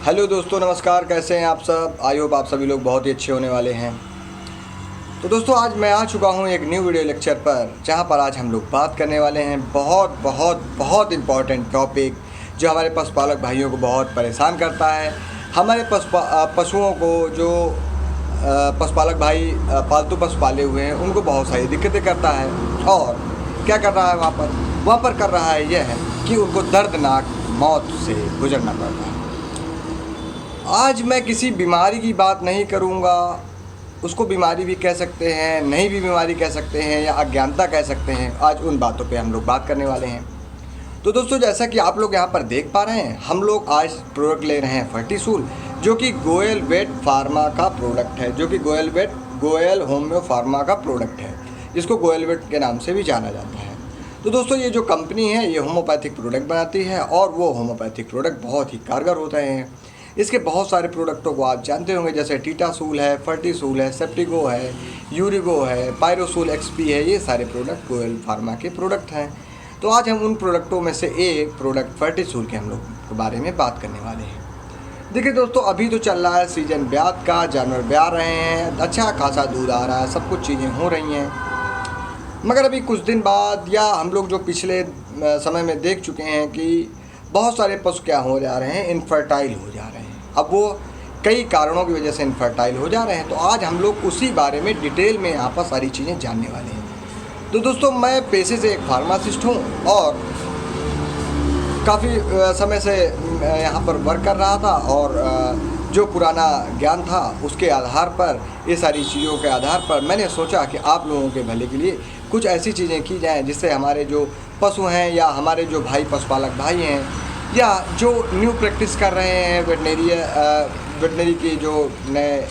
Hello दोस्तों, नमस्कार। कैसे हैं आप सब? आई होप आप सभी लोग बहुत ही अच्छे होने वाले हैं। तो दोस्तों, आज मैं आ चुका हूं एक न्यू वीडियो लेक्चर पर, जहां पर आज हम लोग बात करने वाले हैं बहुत बहुत बहुत इम्पॉर्टेंट टॉपिक जो हमारे पशुपालक भाइयों को बहुत परेशान करता है। हमारे पशुओं को जो पशुपालक भाई पालतू पशु पाले हुए हैं उनको बहुत सारी दिक्कतें करता है। और क्या कर रहा है वहाँ पर कर रहा है यह है कि उनको दर्दनाक मौत से गुजरना पड़ता है। आज मैं किसी बीमारी की बात नहीं करूँगा, उसको बीमारी भी कह सकते हैं, नहीं भी बीमारी कह सकते हैं, या अज्ञानता कह सकते हैं। आज उन बातों पे हम लोग बात करने वाले हैं। तो दोस्तों, जैसा कि आप लोग यहाँ पर देख पा रहे हैं, हम लोग आज प्रोडक्ट ले रहे हैं फर्टीसूल, जो कि गोयल वेट फार्मा का प्रोडक्ट है, जो कि गोयल होम्यो फार्मा का प्रोडक्ट है, जिसको गोयल वेट के नाम से भी जाना जाता है। तो दोस्तों, ये जो कंपनी है ये होम्योपैथिक प्रोडक्ट बनाती है, और वो होम्योपैथिक प्रोडक्ट बहुत ही कारगर होते हैं। इसके बहुत सारे प्रोडक्टों को आप जानते होंगे, जैसे टीटासूल है, फर्टीसूल है, सेप्टिगो है, यूरिगो है, पायरोसूल एक्सपी है। ये सारे प्रोडक्ट गोयल फार्मा के प्रोडक्ट हैं। तो आज हम उन प्रोडक्टों में से एक प्रोडक्ट फर्टीसूल के हम लोग के बारे में बात करने वाले हैं। देखिए दोस्तों, अभी तो चल रहा है सीजन ब्यात का, जानवर ब्याह रहे हैं, अच्छा खासा दूध आ रहा है, सब कुछ चीज़ें हो रही हैं। मगर अभी कुछ दिन बाद, या हम लोग जो पिछले समय में देख चुके हैं कि बहुत सारे पशु क्या हो जा रहे हैं, इनफर्टाइल हो जा रहे हैं। अब वो कई कारणों की वजह से इनफर्टाइल हो जा रहे हैं। तो आज हम लोग उसी बारे में डिटेल में यहाँ पर सारी चीज़ें जानने वाले हैं। तो दोस्तों, मैं पेशे से एक फार्मासिस्ट हूँ और काफ़ी समय से यहाँ पर वर्क कर रहा था, और जो पुराना ज्ञान था उसके आधार पर, ये सारी चीज़ों के आधार पर मैंने सोचा कि आप लोगों के भले के लिए कुछ ऐसी चीज़ें की जाएं जिससे हमारे जो पशु हैं, या हमारे जो भाई पशुपालक भाई हैं, या जो न्यू प्रैक्टिस कर रहे हैं वेटनरी की, जो नए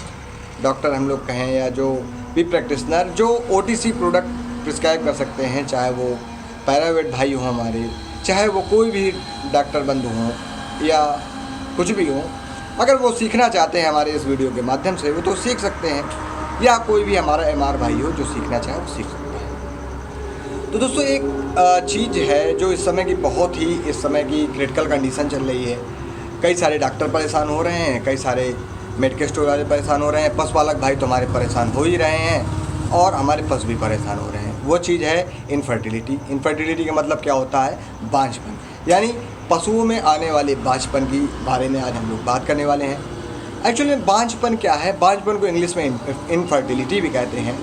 डॉक्टर हम लोग कहें, या जो भी प्रैक्टिशनर जो ओटीसी प्रोडक्ट प्रिस्क्राइब कर सकते हैं, चाहे वो पैरावेट भाई हों हमारे, चाहे वो कोई भी डॉक्टर बंधु हों या कुछ भी हो, अगर वो सीखना चाहते हैं हमारे इस वीडियो के माध्यम से, वो तो सीख सकते हैं, या कोई भी हमारा एमआर भाई हो जो सीखना चाहे वो सीख सकते हैं। तो दोस्तों, एक चीज़ है जो इस समय की क्रिटिकल कंडीशन चल रही है। कई सारे डॉक्टर परेशान हो रहे हैं, कई सारे मेडिकल स्टोर वाले परेशान हो रहे हैं, पशुपालक भाई तो हमारे परेशान हो ही रहे हैं, और हमारे पशु भी परेशान हो रहे हैं। वो चीज़ है इनफर्टिलिटी। इनफर्टिलिटी का मतलब क्या होता है? बांझपन, यानी पशुओं में आने वाले बांझपन की बारे में आज हम लोग बात करने वाले हैं। एक्चुअली में बांझपन क्या है? बांझपन को इंग्लिश में इनफर्टिलिटी भी कहते हैं,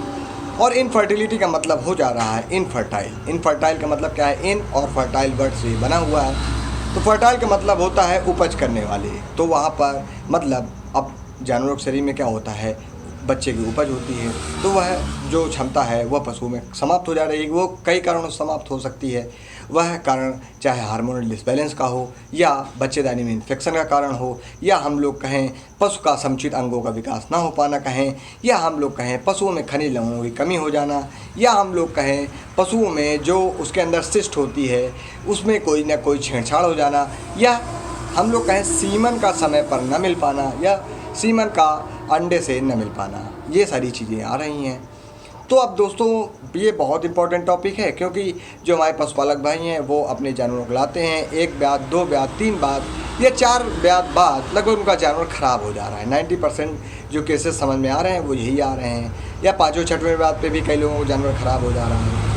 और इनफर्टिलिटी का मतलब हो जा रहा है इनफर्टाइल। इनफर्टाइल का मतलब क्या है? इन और फर्टाइल वर्ड से बना हुआ है। तो फर्टाइल का मतलब होता है उपज करने वाले। तो वहाँ पर मतलब अब जानवरों के शरीर में क्या होता है? बच्चे की उपज होती है, तो वह जो क्षमता है वह पशु में समाप्त हो जा रही है। वो कई कारणों से समाप्त हो सकती है। वह कारण चाहे हार्मोनल डिसबैलेंस का हो, या बच्चेदानी में इन्फेक्शन का कारण हो, या हम लोग कहें पशु का समुचित अंगों का विकास ना हो पाना कहें, या हम लोग कहें पशुओं में खनिज लवणों की कमी हो जाना, या हम लोग कहें पशुओं में जो उसके अंदर सिस्ट होती है उसमें कोई ना कोई छेड़छाड़ हो जाना, या हम लोग कहें सीमन का समय पर न मिल पाना, या सीमन का अंडे से न मिल पाना। ये सारी चीज़ें आ रही हैं। तो अब दोस्तों, ये बहुत इंपॉर्टेंट टॉपिक है, क्योंकि जो हमारे पशुपालक भाई हैं वो अपने जानवरों को लाते हैं, 1 ब्यात, 2 ब्यात, 3 ब्यात या 4 ब्यात बाद लगभग उनका जानवर ख़राब हो जा रहा है। 90% जो केसेस समझ में आ रहे हैं वो यही आ रहे हैं, या 5वें 6वें ब्यात पे भी कई लोगों को जानवर ख़राब हो जा रहा है।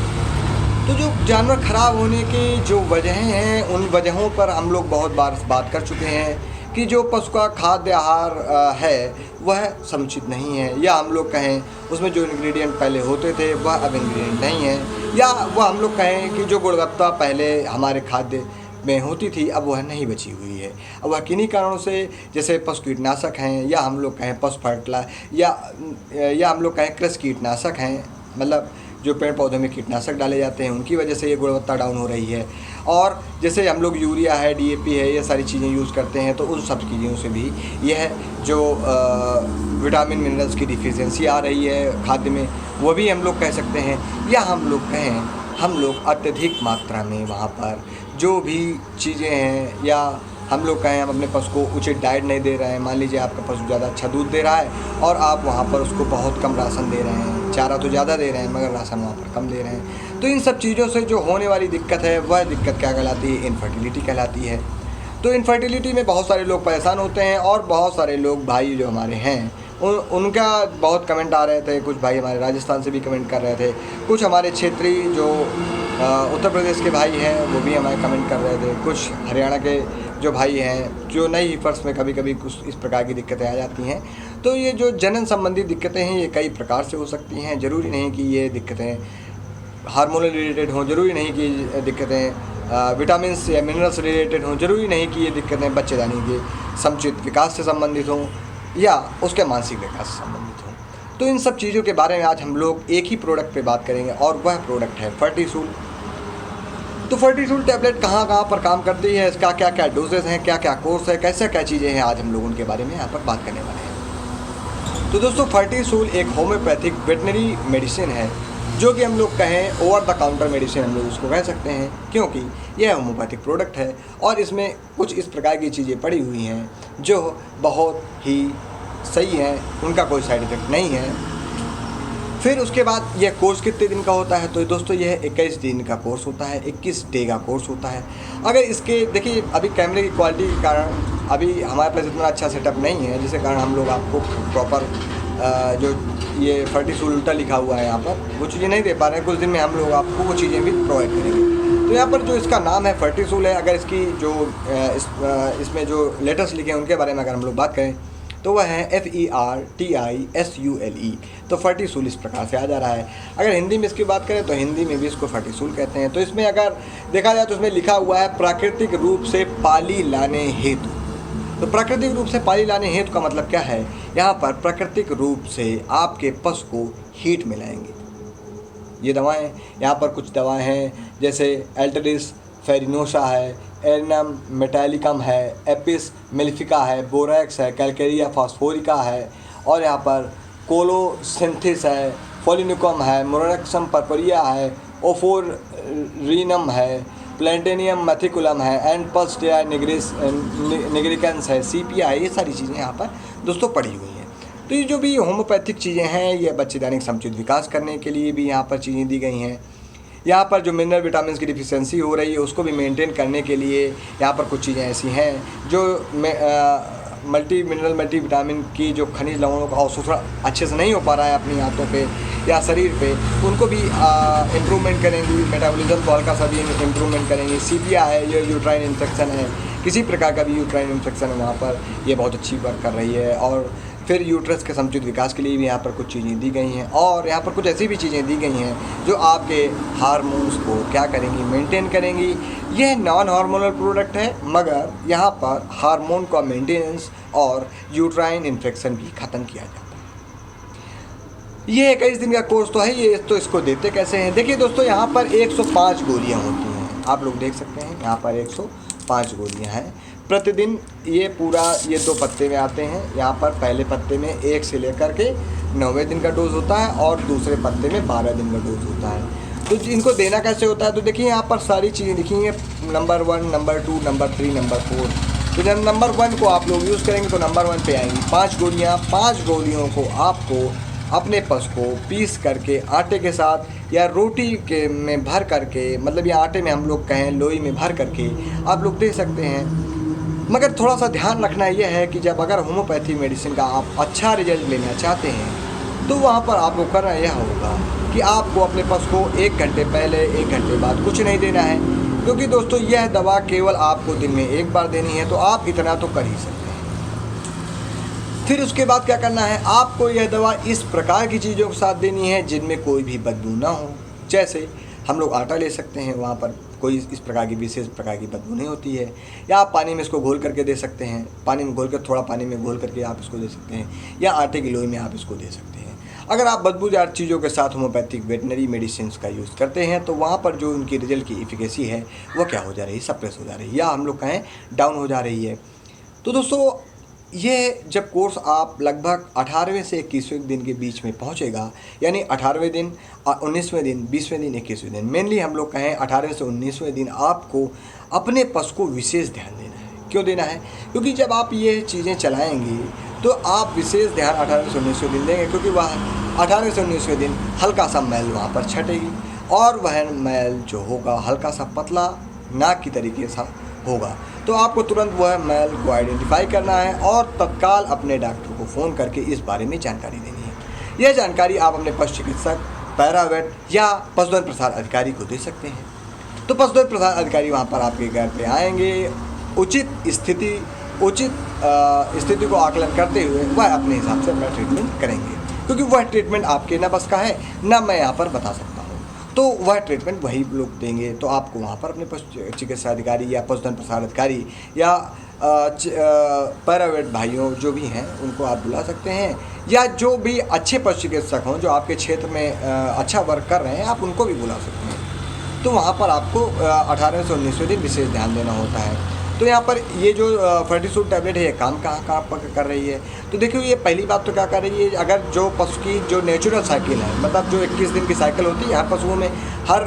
तो जो जानवर ख़राब होने की जो वजहें हैं, उन वजहों पर हम लोग बहुत बार बात कर चुके हैं कि जो पशु का खाद्य आहार है वह समुचित नहीं है, या हम लोग कहें उसमें जो इंग्रेडिएंट पहले होते थे वह अब इंग्रेडिएंट नहीं है, या वह हम लोग कहें कि जो गुणवत्ता पहले हमारे खाद्य में होती थी अब वह नहीं बची हुई है। अब वह किन्हीं कारणों से, जैसे पशु कीटनाशक हैं, या हम लोग कहें पशु फर्टिलाइजर, या हम लोग कहें कृषि कीटनाशक हैं, मतलब जो पेड़ पौधों में कीटनाशक डाले जाते हैं, उनकी वजह से ये गुणवत्ता डाउन हो रही है। और जैसे हम लोग यूरिया है, डीएपी है, ये सारी चीज़ें यूज़ करते हैं, तो उन सब चीज़ों से भी यह जो विटामिन मिनरल्स की डिफिशियंसी आ रही है खाद्य में, वो भी हम लोग कह सकते हैं। या हम लोग कहें हम लोग अत्यधिक मात्रा में वहाँ पर जो भी चीज़ें हैं, या हम लोग कहें हम अपने पशु को उचित डाइट नहीं दे रहे हैं। मान लीजिए आपका पशु ज़्यादा अच्छा दूध दे रहा है और आप वहाँ पर उसको बहुत कम राशन दे रहे हैं, चारा तो ज़्यादा दे रहे हैं मगर राशन वहाँ पर कम दे रहे हैं। तो इन सब चीज़ों से जो होने वाली दिक्कत है वह दिक्कत क्या कहलाती है? इनफर्टिलिटी कहलाती है। तो इनफर्टिलिटी में बहुत सारे लोग परेशान होते हैं और बहुत सारे लोग भाई जो हमारे हैं उनका बहुत कमेंट आ रहे थे। कुछ भाई हमारे राजस्थान से भी कमेंट कर रहे थे, कुछ हमारे क्षेत्रीय जो उत्तर प्रदेश के भाई हैं वो भी हमारे कमेंट कर रहे थे, कुछ हरियाणा के जो भाई हैं जो नई फर्स्ट में कभी कभी कुछ इस प्रकार की दिक्कतें आ जाती हैं। तो ये जो जनन संबंधी दिक्कतें हैं ये कई प्रकार से हो सकती हैं। ज़रूरी नहीं कि ये दिक्कतें हार्मोनल रिलेटेड हों, ज़रूरी नहीं कि दिक्कतें विटामिन्स या मिनरल्स रिलेटेड हों, ज़रूरी नहीं कि ये दिक्कतें बच्चेदानी के समुचित विकास से संबंधित हों या उसके मानसिक विकास से संबंधित हों। तो इन सब चीज़ों के बारे में आज हम लोग एक ही प्रोडक्ट पे बात करेंगे और वह प्रोडक्ट है फर्टीसूल। तो फर्टीसूल टैबलेट कहाँ कहाँ पर काम करती है, इसका क्या क्या डोजेस हैं, क्या क्या कोर्स है, कैसे क्या चीज़ें हैं, आज हम लोग उनके बारे में यहाँ पर बात करने वाले हैं। तो दोस्तों फर्टीसूल एक होम्योपैथिक वेटनरी मेडिसिन है, जो कि हम लोग कहें ओवर द काउंटर मेडिसिन हम लोग उसको कह सकते हैं, क्योंकि यह होम्योपैथिक प्रोडक्ट है और इसमें कुछ इस प्रकार की चीज़ें पड़ी हुई हैं जो बहुत ही सही हैं, उनका कोई साइड इफ़ेक्ट नहीं है। फिर उसके बाद यह कोर्स कितने दिन का होता है, तो दोस्तों यह 21 दिन का कोर्स होता है, 21 डे का कोर्स होता है। अगर इसके देखिए अभी कैमरे की क्वालिटी के कारण अभी हमारे पास इतना अच्छा सेटअप नहीं है, जिसके कारण हम लोग आपको प्रॉपर जो ये फर्टीसूल उल्टा लिखा हुआ है यहाँ पर वो चीज़ें नहीं दे पा रहे हैं। कुछ दिन में हम लोग आपको वो चीज़ें भी प्रोवाइड करेंगे। तो यहाँ पर जो इसका नाम है फर्टीसूल है, अगर इसकी जो इसमें जो लेटर्स लिखे हैं उनके बारे में अगर हम लोग बात करें तो वह है FERTISULE। तो फर्टीसूल इस प्रकार से आ जा रहा है। अगर हिंदी में इसकी बात करें तो हिंदी में भी इसको फर्टीसूल कहते हैं। तो इसमें अगर देखा जाए तो इसमें लिखा हुआ है प्राकृतिक रूप से पाली लाने हेतु। तो प्राकृतिक रूप से पाली लाने हेतु का मतलब क्या है, यहाँ पर प्राकृतिक रूप से आपके पशु को हीट में लाएंगे। ये दवाएं यहाँ पर कुछ दवाएं हैं जैसे एल्टरिस फेरिनोसा है, एरनम मेटालिकम है, एपिस मेलिफिका है, बोरैक्स है, कैलकेरिया फास्फोरिका है और यहाँ पर कोलोसिंथिस है, फोलिनिकम है, मोरक्सम पर्परिया है, ओफोरिनम है, प्लेंटेनियम मैथिकुलम है, एंड पल्सटिया निग्रिकन्स है, सीपिया है। ये सारी चीज़ें यहाँ पर दोस्तों पड़ी हुई हैं। तो ये जो भी होम्योपैथिक चीज़ें हैं ये बच्चेदानी का समुचित विकास करने के लिए भी यहाँ पर चीज़ें दी गई हैं। यहाँ पर जो मिनरल विटामिन की डिफिशियंसी हो रही है उसको भी मेंटेन करने के लिए यहाँ पर कुछ चीज़ें ऐसी हैं जो मल्टी मिनरल मल्टी विटामिन की जो खनिज लवणों का अवशोषण अच्छे से नहीं हो पा रहा है अपनी हाथों पे या शरीर पे, उनको भी इम्प्रूवमेंट करेंगी। मेटाबॉलिज्म को हल्का सा भी इम्प्रूवमेंट करेंगी। सीपिया है, ये यूट्राइन इन्फेक्शन है, किसी प्रकार का भी यूट्राइन इन्फेक्शन है वहाँ पर ये बहुत अच्छी वर्क कर रही है। और फिर यूट्रस के समुचित विकास के लिए भी यहाँ पर कुछ चीज़ें दी गई हैं और यहाँ पर कुछ ऐसी भी चीज़ें दी गई हैं जो आपके हार्मोन्स को क्या करेंगी, मेंटेन करेंगी। यह नॉन हार्मोनल प्रोडक्ट है मगर यहाँ पर हार्मोन का मेंटेनेंस और यूट्राइन इन्फेक्शन भी ख़त्म किया जाता है। ये 21 दिन का कोर्स तो है। ये तो इसको देते कैसे हैं, देखिए दोस्तों यहाँ पर 105 गोलियाँ होती हैं, आप लोग देख सकते हैं यहाँ पर 105 गोलियाँ हैं प्रतिदिन। ये पूरा ये 2 पत्ते में आते हैं। यहाँ पर पहले पत्ते में 1 से लेकर के 9वें दिन का डोज होता है और दूसरे पत्ते में 12 दिन का डोज होता है। तो इनको देना कैसे होता है, तो देखिए यहाँ पर सारी चीज़ें लिखी हैं, नंबर 1, नंबर 2, नंबर 3, नंबर 4। तो जब नंबर 1 को आप लोग यूज़ करेंगे तो नंबर 1 पे आएंगी 5 गोलियाँ। 5 गोलियों को आपको अपने पशु को पीस करके आटे के साथ या रोटी के में भर करके, मतलब ये आटे में हम लोग कहें लोई में भर करके आप लोग दे सकते हैं। मगर थोड़ा सा ध्यान रखना यह है कि जब अगर होम्योपैथी मेडिसिन का आप अच्छा रिजल्ट लेना चाहते हैं तो वहाँ पर आपको करना यह होगा कि आपको अपने पशु को 1 घंटे पहले 1 घंटे बाद कुछ नहीं देना है, क्योंकि दोस्तों यह दवा केवल आपको दिन में 1 बार देनी है, तो आप इतना तो कर ही सकते हैं। फिर उसके बाद क्या करना है, आपको यह दवा इस प्रकार की चीज़ों के साथ देनी है जिनमें कोई भी बदबू ना हो। जैसे हम लोग आटा ले सकते हैं, वहाँ पर कोई इस प्रकार की विशेष प्रकार की बदबू नहीं होती है। या आप पानी में इसको घोल करके दे सकते हैं, पानी में घोल कर थोड़ा पानी में घोल करके आप इसको दे सकते हैं, या आटे की लोई में आप इसको दे सकते हैं। अगर आप बदबूदार चीज़ों के साथ होम्योपैथिक वेटनरी मेडिसिन का यूज़ करते हैं तो वहाँ पर जो उनकी रिजल्ट की इफिकेसी है वो क्या हो जा रही है, सप्रेस हो जा रही है, या हम लोग कहें डाउन हो जा रही है। तो दोस्तों ये जब कोर्स आप लगभग 18वें से 21वें दिन के बीच में पहुंचेगा, यानी 18वें दिन, 19वें दिन, 20वें दिन, 21वें दिन, मेनली हम लोग कहें 18वें से 19वें दिन आपको अपने पशु को विशेष ध्यान देना है। क्यों देना है, क्योंकि जब आप ये चीज़ें चलाएंगे तो आप विशेष ध्यान 18वें से 19वें दिन देंगे, क्योंकि वह 18वें से 19वें दिन हल्का सा मैल वहाँ पर छटेगी और वह मैल जो होगा हल्का सा पतला नाक की तरीके सा होगा। तो आपको तुरंत वह मेल को आइडेंटिफाई करना है और तत्काल अपने डॉक्टर को फ़ोन करके इस बारे में जानकारी देनी है। यह जानकारी आप अपने पशु चिकित्सक, पैरावेट या पशुधन प्रसार अधिकारी को दे सकते हैं। तो पशुधन प्रसार अधिकारी वहाँ पर आपके घर पे आएंगे, उचित स्थिति को आकलन करते हुए वह अपने हिसाब से अपना ट्रीटमेंट करेंगे, क्योंकि वह ट्रीटमेंट आपके न बस का है न मैं यहाँ पर बता सकता हूँ। तो वह ट्रीटमेंट वही लोग देंगे। तो आपको वहाँ पर अपने पशु चिकित्सा अधिकारी या पशुधन प्रसार अधिकारी या पैरावेट भाइयों जो भी हैं उनको आप बुला सकते हैं, या जो भी अच्छे पशु चिकित्सक हों जो आपके क्षेत्र में अच्छा वर्क कर रहे हैं आप उनको भी बुला सकते हैं। तो वहाँ पर आपको 18वें से 19वें दिन विशेष ध्यान देना होता है। तो यहाँ पर ये जो फर्टीसूट टैबलेट है ये काम कहाँ पर कर रही है, तो देखिए ये पहली बात तो क्या कर रही है, अगर जो पशु की जो नेचुरल साइकिल है, मतलब जो 21 दिन की साइकिल होती है हर पशुओं में, हर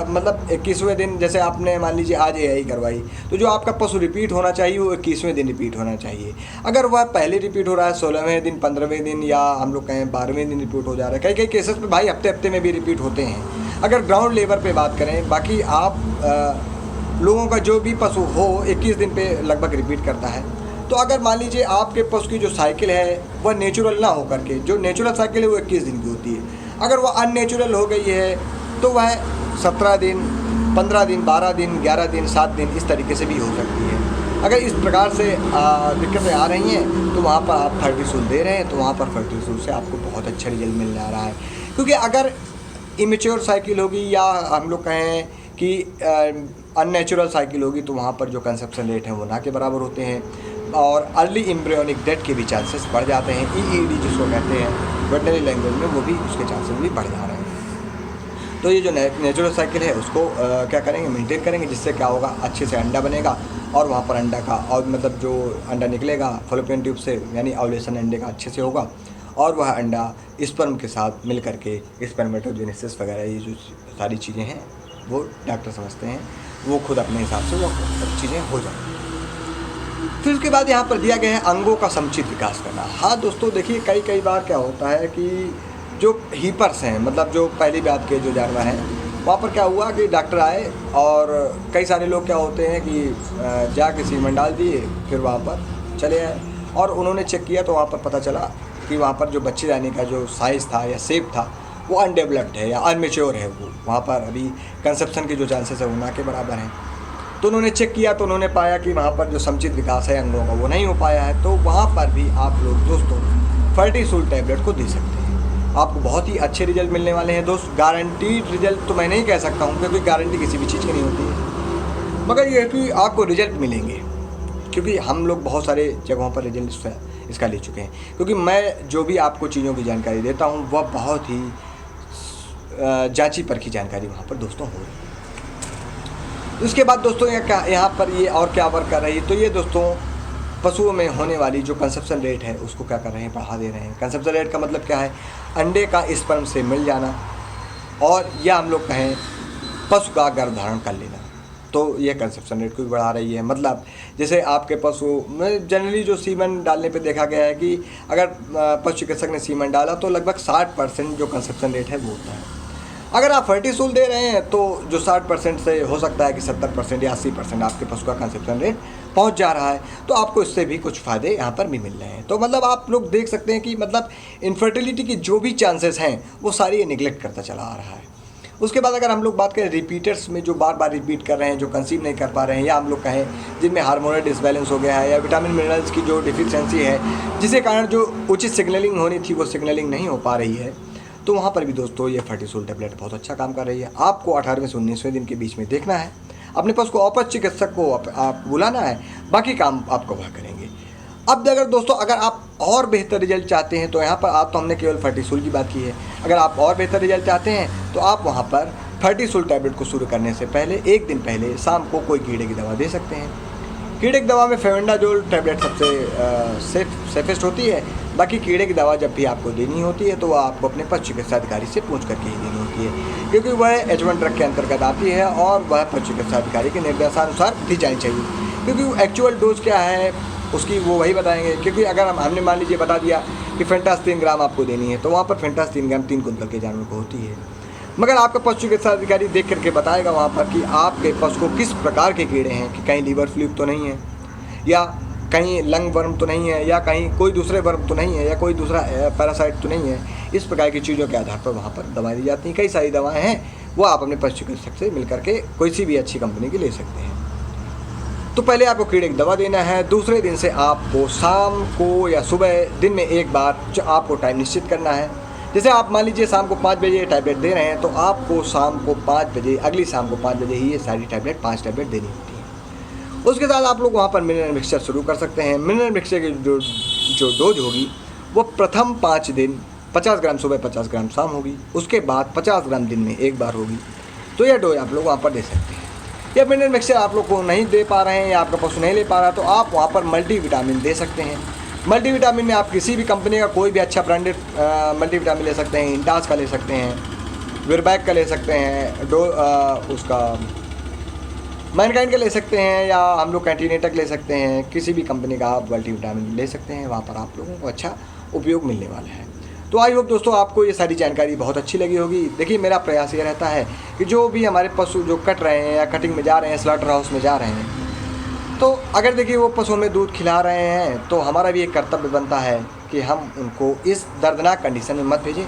मतलब 21वें दिन, जैसे आपने मान लीजिए आज AI करवाई, तो जो आपका पशु रिपीट होना चाहिए वो 21वें दिन रिपीट होना चाहिए। अगर वह पहले रिपीट हो रहा है 16वें दिन, 15वें दिन, या हम लोग कहें 12वें दिन रिपीट हो जा रहा है, कई केसेस में भाई हफ्ते में भी रिपीट होते हैं। अगर ग्राउंड लेवल पे बात करें, बाकी आप लोगों का जो भी पशु हो 21 दिन पे लगभग रिपीट करता है। तो अगर मान लीजिए आपके पशु की जो साइकिल है वह नेचुरल ना हो करके, जो नेचुरल साइकिल है वो 21 दिन की होती है, अगर वह अननेचुरल हो गई है तो वह 17 दिन, 15 दिन, 12 दिन, 11 दिन, 7 दिन इस तरीके से भी हो सकती है। अगर इस प्रकार से दिक्कतें आ रही हैं तो वहाँ पर आप फर्टीसूल दे रहे हैं, तो वहाँ पर फर्टीसूल से आपको बहुत अच्छा रिजल्ट मिलने आ रहा है। क्योंकि अगर इमेच्योर साइकिल होगी या हम लोग कहें कि अननेचुरल साइकिल होगी तो वहाँ पर जो कंसेप्शन रेट है वो ना के बराबर होते हैं, और अर्ली एम्ब्रियोनिक डेथ के भी चांसेस बढ़ जाते हैं। EED जिसको कहते हैं वेटनरी लैंग्वेज में, वो भी उसके चांसेस भी बढ़ जा रहे हैं। तो ये जो नेचुरल साइकिल है उसको क्या करेंगे, मेंटेन करेंगे, जिससे क्या होगा, अच्छे से अंडा बनेगा और वहाँ पर अंडा का, और मतलब जो अंडा निकलेगा फॉलोपियन ट्यूब से, यानी ओव्यूलेशन अंडे का अच्छे से होगा, और वह अंडा स्पर्म के साथ मिल करके स्पर्मेटोजेनेसिस वगैरह ये जो सारी चीज़ें हैं वो डॉक्टर समझते हैं, वो खुद अपने हिसाब से वो सब चीज़ें हो जाती हैं। फिर उसके बाद यहाँ पर दिया गया है अंगों का समुचित विकास करना। हाँ दोस्तों देखिए, कई बार क्या होता है कि जो हीपर्स हैं, मतलब जो पहली बात के जो जानवर हैं, वहाँ पर क्या हुआ कि डॉक्टर आए और कई सारे लोग क्या होते हैं कि जाके सीमेंट डाल दिए, फिर वहाँ पर चले आए और उन्होंने चेक किया तो वहाँ पर पता चला कि वहाँ पर जो बच्चे जाने का जो साइज़ था या शेप था वो अनडेवलप्ड है या अनमेच्योर है, वो वहाँ पर अभी कंसेप्शन के जो चांसेस है वो ना के बराबर हैं। तो उन्होंने चेक किया तो उन्होंने पाया कि वहाँ पर जो समुचित विकास है अंगों का वो नहीं हो पाया है। तो वहाँ पर भी आप लोग दोस्तों फर्टीसूल टैबलेट को दे सकते हैं, आपको बहुत ही अच्छे रिजल्ट मिलने वाले हैं दोस्त। गारंटीड रिजल्ट तो मैं नहीं कह सकता हूँ क्योंकि गारंटी किसी भी चीज़ की नहीं होती है, मगर ये है कि आपको रिजल्ट मिलेंगे, क्योंकि हम लोग बहुत सारे जगहों पर रिजल्ट इसका ले चुके हैं। क्योंकि मैं जो भी आपको चीज़ों की जानकारी देता हूँ वह बहुत ही जांची परखी जानकारी वहाँ पर दोस्तों हो रही है। उसके बाद दोस्तों यहाँ पर ये और क्या वर्क कर रही है, तो ये दोस्तों पशुओं में होने वाली जो कंसेप्शन रेट है उसको क्या कर रहे हैं, बढ़ा दे रहे हैं। कंसेप्शन रेट का मतलब क्या है, अंडे का स्पर्म से मिल जाना, और या हम लोग कहें पशु का गर्भधारण कर लेना, तो यह कंसेप्शन रेट को भी बढ़ा रही है। मतलब जैसे आपके पशु में जनरली जो सीमन डालने पे देखा गया है कि अगर पशु चिकित्सक ने सीमन डाला तो लगभग 60% जो कंसेप्शन रेट है वो होता है। अगर आप फर्टीसूल दे रहे हैं तो जो 60% से हो सकता है कि 70% या 80% आपके पशु का कंसेप्शन रेट पहुंच जा रहा है, तो आपको इससे भी कुछ फ़ायदे यहाँ पर भी मिल रहे हैं। तो मतलब आप लोग देख सकते हैं कि मतलब इनफर्टिलिटी की जो भी चांसेस हैं वो सारी ये निगलेक्ट करता चला आ रहा है। उसके बाद अगर हम लोग बात करें रिपीटर्स में, जो बार बार रिपीट कर रहे हैं, जो कंसीव नहीं कर पा रहे हैं, या हम लोग कहें जिनमें हार्मोनल डिसबैलेंस हो गया है या विटामिन मिनरल्स की जो डिफिशियंसी है जिसके कारण जो उचित सिग्नलिंग होनी थी वो सिग्नलिंग नहीं हो पा रही है, तो वहाँ पर भी दोस्तों ये फर्टीसूल टैबलेट बहुत अच्छा काम कर रही है। आपको 18वें से 19वें दिन के बीच में देखना है, अपने पास को औपच चिकित्सक को आप बुलाना है, बाकी काम आपको वह करेंगे। अब अगर दोस्तों अगर आप और बेहतर रिजल्ट चाहते हैं तो यहाँ पर आप, तो हमने केवल फर्टीसूल की बात की है, अगर आप और बेहतर रिजल्ट चाहते हैं तो आप वहाँ पर फर्टीसूल टैबलेट को शुरू करने से पहले 1 दिन पहले शाम को कोई कीड़े की दवा दे सकते हैं। कीड़े की दवा में फेविंडाजोल टैबलेट सबसे सेफेस्ट होती है। बाकी कीड़े की दवा जब भी आपको देनी होती है तो वह आपको अपने पशु चिकित्सा अधिकारी से पूछ करके ही देनी होती है, क्योंकि वह H1 ड्रग के अंतर्गत आती है और वह पशु चिकित्सा अधिकारी के निर्देशानुसार दी जानी चाहिए। क्योंकि एक्चुअल डोज क्या है उसकी वो वही बताएंगे। क्योंकि अगर हमने मान लीजिए बता दिया कि फेंटास 3 ग्राम आपको देनी है, तो वहाँ पर फेंटास 3 ग्राम 3 कुंतल के जानवर को होती है। मगर आपका पशु चिकित्सा अधिकारी देख करके बताएगा वहाँ पर कि आपके पशु को किस प्रकार के कीड़े हैं, कि कहीं लीवर फ्लूक तो नहीं है, या कहीं लंग वर्म तो नहीं है, या कहीं कोई दूसरे वर्म तो नहीं है, या कोई दूसरा पैरासाइट तो नहीं है। इस प्रकार की चीज़ों के आधार पर वहाँ पर दवाएँ दी जाती हैं। कई सारी दवाएँ हैं, वो आप अपने पशु चिकित्सक से मिल करके कोई सी भी अच्छी कंपनी की ले सकते हैं। तो पहले आपको कीड़े की दवा देना है। दूसरे दिन से आपको शाम को या सुबह दिन में एक बार जो आपको टाइम निश्चित करना है। जैसे आप मान लीजिए शाम को 5 बजे ये टैबलेट दे रहे हैं, तो आपको शाम को 5 बजे, अगली शाम को 5 बजे ही ये सारी टैबलेट 5 टैबलेट देनी होती है। उसके साथ आप लोग वहाँ पर मिनरल मिक्सचर शुरू कर सकते हैं। मिनरल मिक्सचर की जो डोज होगी वो प्रथम 5 दिन 50 ग्राम सुबह 50 ग्राम शाम होगी, उसके बाद 50 ग्राम दिन में एक बार होगी। तो यह डोज आप लोग वहाँ पर दे सकते हैं। या मिनरल मिक्सचर आप लोग को नहीं दे पा रहे हैं या आपका पशु नहीं ले पा रहा, तो आप वहाँ पर मल्टीविटामिन दे सकते हैं। मल्टीविटामिन में आप किसी भी कंपनी का कोई भी अच्छा ब्रांडेड मल्टीविटामिन ले सकते हैं। इंटास का ले सकते हैं, विरबैक का ले सकते हैं, उसका मैनकाइंड का ले सकते हैं, या हम लोग कैंटीनेटक ले सकते हैं। किसी भी कंपनी का आप मल्टीविटामिन ले सकते हैं, वहाँ पर आप लोगों को अच्छा उपयोग मिलने वाला है। तो आई होप दोस्तों आपको ये सारी जानकारी बहुत अच्छी लगी होगी। देखिए, मेरा प्रयास ये रहता है कि जो भी हमारे पशु जो कट रहे हैं या कटिंग में जा रहे हैं, स्लॉटर हाउस में जा रहे हैं, तो अगर देखिए वो पशु में दूध खिला रहे हैं, तो हमारा भी एक कर्तव्य बनता है कि हम उनको इस दर्दनाक कंडीशन में मत भेजें,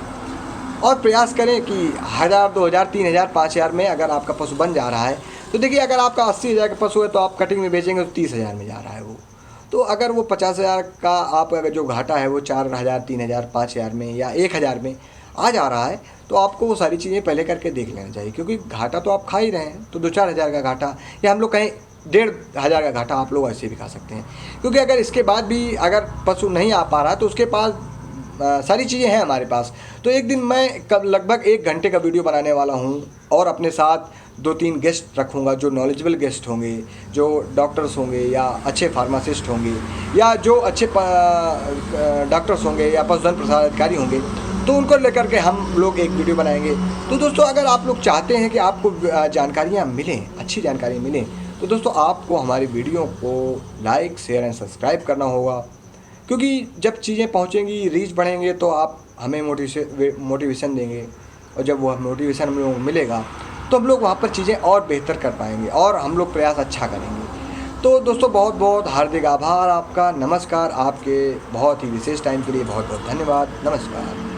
और प्रयास करें कि 1000, 2000, 3000, 5000 में अगर आपका पशु बन जा रहा है, तो देखिए अगर आपका 80,000 का पशु है तो आप कटिंग में बेचेंगे तो 30,000 में जा रहा है वो। तो अगर वो 50,000 का आप अगर जो घाटा है वो 4000, 3000, 5000 में या 1000 में आ जा रहा है, तो आपको वो सारी चीज़ें पहले करके देख लेना चाहिए, क्योंकि घाटा तो आप खा ही रहे हैं। तो 2-4 हज़ार का घाटा, या हम लोग कहें 1,500 का घाटा आप लोग ऐसे भी खा सकते हैं। क्योंकि अगर इसके बाद भी अगर पशु नहीं आ पा रहा तो उसके पास सारी चीज़ें हैं हमारे पास। तो एक दिन मैं लगभग 1 घंटे का वीडियो बनाने वाला हूँ, और अपने साथ 2-3 गेस्ट रखूँगा जो नॉलेजेबल गेस्ट होंगे, जो डॉक्टर्स होंगे या अच्छे फार्मासिस्ट होंगे, या जो अच्छे डॉक्टर्स होंगे या पशुधन प्रसार अधिकारी होंगे, तो उनको लेकर के हम लोग एक वीडियो बनाएंगे। तो दोस्तों अगर आप लोग चाहते हैं कि आपको जानकारियाँ मिलें, अच्छी जानकारी मिलें, तो दोस्तों आपको हमारी वीडियो को लाइक, शेयर एंड सब्सक्राइब करना होगा। क्योंकि जब चीज़ें पहुँचेंगी, रीच बढ़ेंगे, तो आप हमें मोटिवेशन देंगे, और जब वो मोटिवेशन हम लोगों को मिलेगा तो हम लोग वहाँ पर चीज़ें और बेहतर कर पाएंगे, और हम लोग प्रयास अच्छा करेंगे। तो दोस्तों बहुत बहुत हार्दिक आभार आपका। नमस्कार। आपके बहुत ही विशेष टाइम के लिए बहुत बहुत धन्यवाद। नमस्कार।